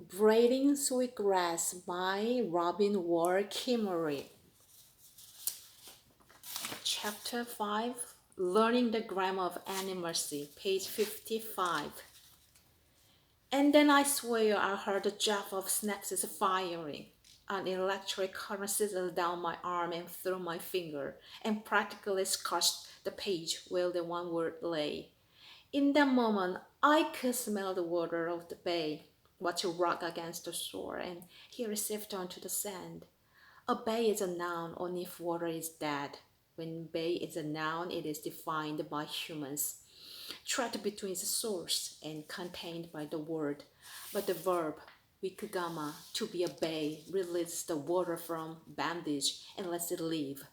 Braiding Sweetgrass by Robin Ward Kimmerer. Chapter 5, Learning the Grammar of Animacy, page 55. And then I swear I heard the jar of snacks firing. An electric current sizzled down my arm and through my finger, and practically scorched the page where the one word lay. In that moment, I could smell the water of the bay, watch it rock against the shore, and hear it sift onto the sand. A bay is a noun only if water is dead. When bay is a noun, it is defined by humans, trapped between the source and contained by the word. But the verb wikigama, to be a bay, releases the water from bandage and lets it leave.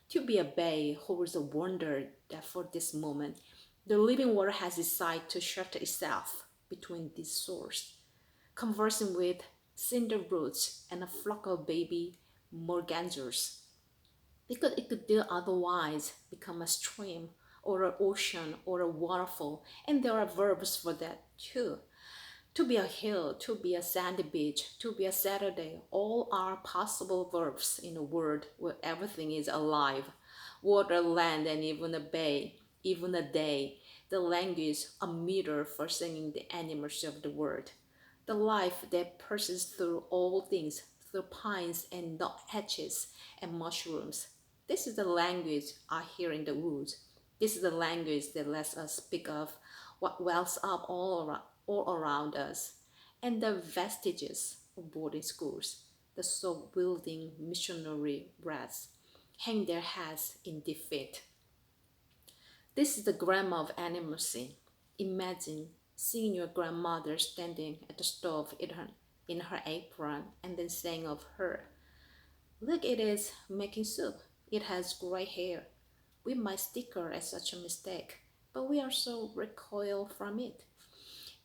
To be a bay holds a wonder that for this moment, the living water has decided to shelter itself between this source, conversing with cinder roots and a flock of baby morgangers, because it could do otherwise become a stream or an ocean or a waterfall, and there are verbs for that too. To be a hill, to be a sandy beach, to be a Saturday, all are possible verbs in a word where everything is alive. Water, land, and even a bay, even a day. The language, a meter for singing the animals of the word. The life that passes through all things, through pines and nut hedges and mushrooms. This is the language I hear in the woods. This is the language that lets us speak of what wells up all around us, and the vestiges of boarding schools, the soap-wielding missionary brats, hang their heads in defeat. This is the grammar of animacy. Imagine seeing your grandmother standing at the stove in her apron and then saying of her, "Look, it is making soup. It has gray hair." We might sticker at such a mistake, but we also recoil from it.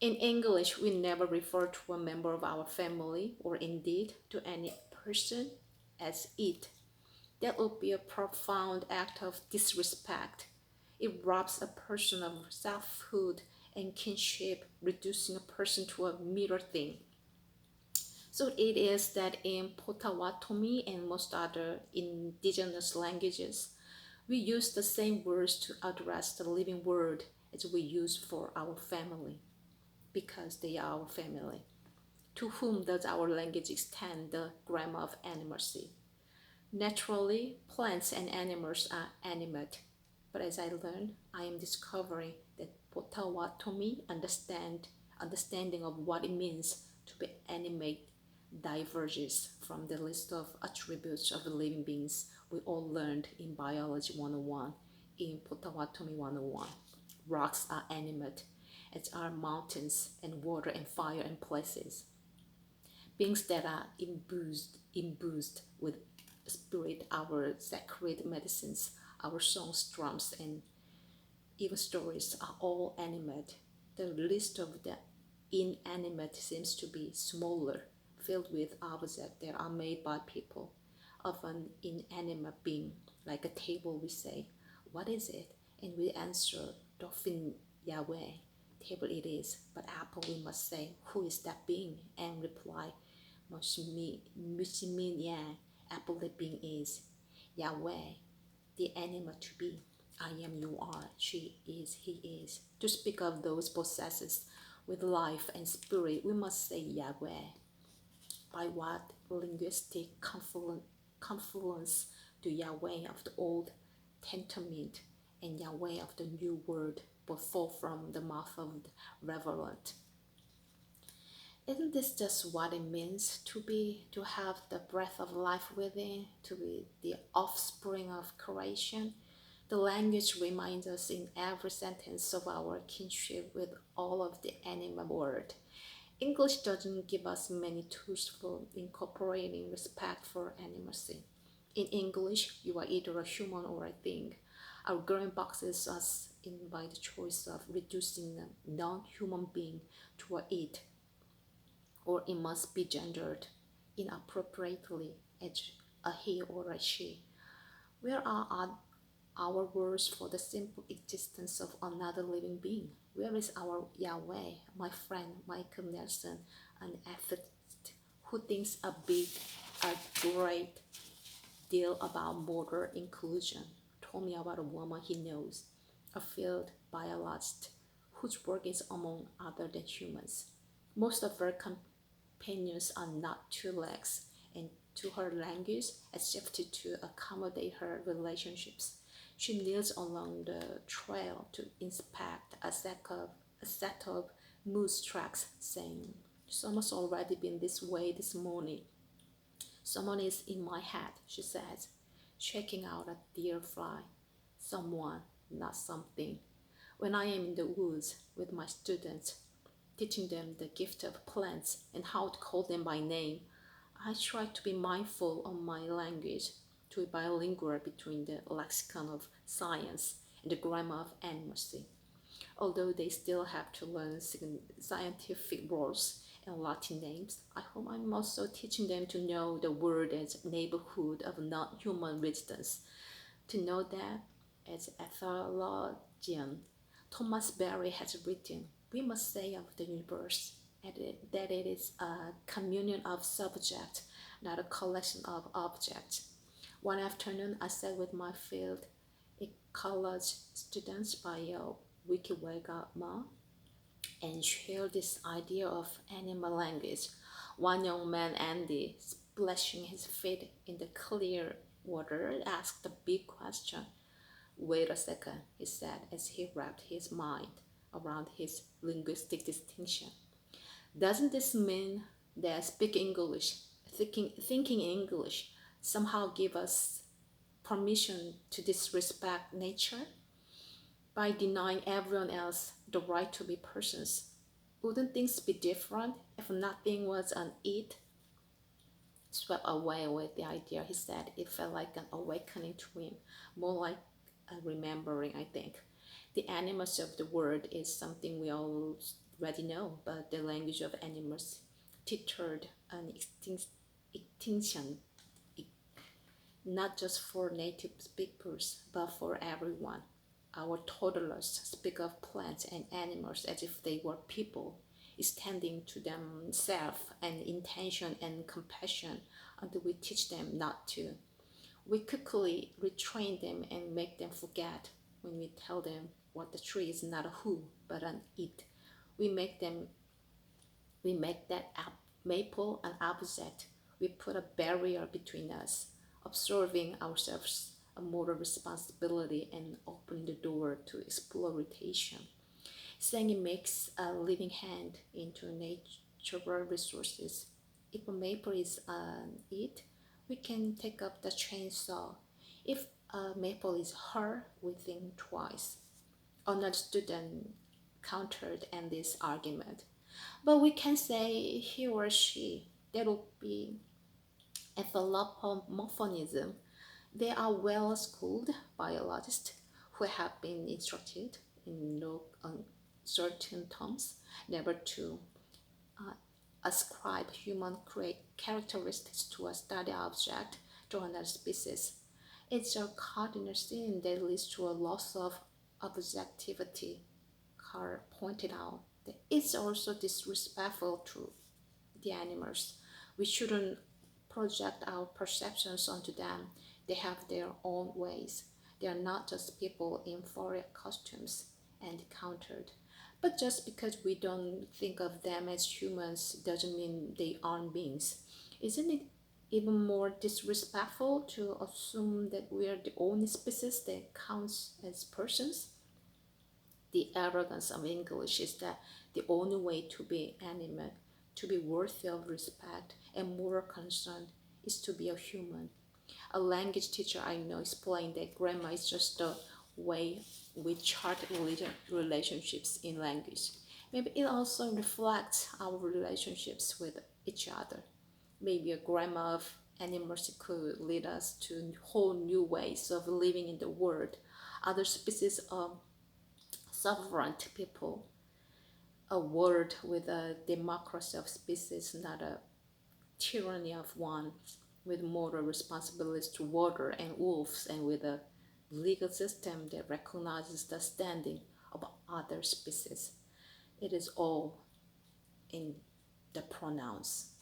In English, we never refer to a member of our family or indeed to any person as it. That would be a profound act of disrespect. It robs a person of selfhood and kinship, reducing a person to a mere thing. So it is that in Potawatomi and most other indigenous languages, we use the same words to address the living word as we use for our family, because they are our family. To whom does our language extend the grammar of animacy? Naturally, plants and animals are animate, but as I learn, I am discovering that Potawatomi understanding of what it means to be animate diverges from the list of attributes of living beings we all learned in Biology 101 in Potawatomi 101. Rocks are animate, as are mountains and water and fire and places. Beings that are imbued with spirit, our sacred medicines, our songs, drums, and even stories are all animate. The list of the inanimate seems to be smaller, filled with objects that are made by people. Of an inanimate being, like a table, we say, "What is it?" And we answer, "Dolphin Yahweh." Table it is, but apple we must say, "Who is that being?" And reply, Mushimin Yang, apple the being is Yahweh, the animal to be. I am, you are, she is, he is. To speak of those possessed with life and spirit, we must say Yahweh. By what linguistic confluence do Yahweh of the Old Testament and Yahweh of the New Word both fall from the mouth of the reverent? Isn't this just what it means to have the breath of life within, to be the offspring of creation? The language reminds us in every sentence of our kinship with all of the animal world. English doesn't give us many tools for incorporating respect for animacy. In English, you are either a human or a thing. Our grammar boxes us in by the choice of reducing a non-human being to a it, or it must be gendered inappropriately as a he or a she. Where are our words for the simple existence of another living being. Where is our Yahweh, my friend Michael Nelson, an atheist who thinks a great deal about border inclusion, told me about a woman he knows, a field biologist whose work is among other than humans. Most of her companions are not two legs, and to her language adjusted to accommodate her relationships. She kneels along the trail to inspect a set of moose tracks, saying, "Someone's already been this way this morning." "Someone is in my head," she says, shaking out a deer fly. Someone, not something. When I am in the woods with my students, teaching them the gift of plants and how to call them by name, I try to be mindful of my language, to be bilingual between the lexicon of science and the grammar of animacy. Although they still have to learn scientific words and Latin names, I hope I'm also teaching them to know the word as neighborhood of non-human residents, to know that, as a theologian Thomas Berry has written, we must say of the universe that it is a communion of subjects, not a collection of objects. One afternoon, I sat with my field college students by Wikimama and shared this idea of animal language. One young man, Andy, splashing his feet in the clear water, asked a big question. "Wait a second," he said as he wrapped his mind around his linguistic distinction. "Doesn't this mean that speaking English, thinking English, somehow give us permission to disrespect nature? By denying everyone else the right to be persons, wouldn't things be different if nothing was an it?" Swept away with the idea, he said. It felt like an awakening to him, more like a remembering, I think. The animals of the world is something we already know, but the language of animals teetered an extinction, not just for native speakers, but for everyone. Our toddlers speak of plants and animals as if they were people, extending to them self and intention and compassion until we teach them not to. We quickly retrain them and make them forget when we tell them what the tree is not a who, but an it. We make them we make that maple an object. We put a barrier between us, absorbing ourselves a moral responsibility and open the door to exploitation. Saying it makes a living hand into natural resources. If a maple is an it, we can take up the chainsaw. If a maple is her, we think twice. Another student countered in this argument. But we can say he or she. That would be anthropomorphism. They are well schooled biologists who have been instructed in no uncertain terms never to uh, ascribe human characteristics to a study object to another species. It's a cardinal sin that leads to a loss of objectivity. Carr pointed out that it's also disrespectful to the animals. We shouldn't project our perceptions onto them. They have their own ways. They are not just people in furry costumes, and countered. But just because we don't think of them as humans doesn't mean they aren't beings. Isn't it even more disrespectful to assume that we are the only species that counts as persons? The arrogance of English is that the only way to be animate, to be worthy of respect and moral concern, is to be a human. A language teacher I know explained that grammar is just the way we chart relationships in language. Maybe it also reflects our relationships with each other. Maybe a grammar of animals could lead us to whole new ways of living in the world. Other species of sovereign people, a world with a democracy of species, not a tyranny of one, with moral responsibilities to water and wolves, and with a legal system that recognizes the standing of other species. It is all in the pronouns.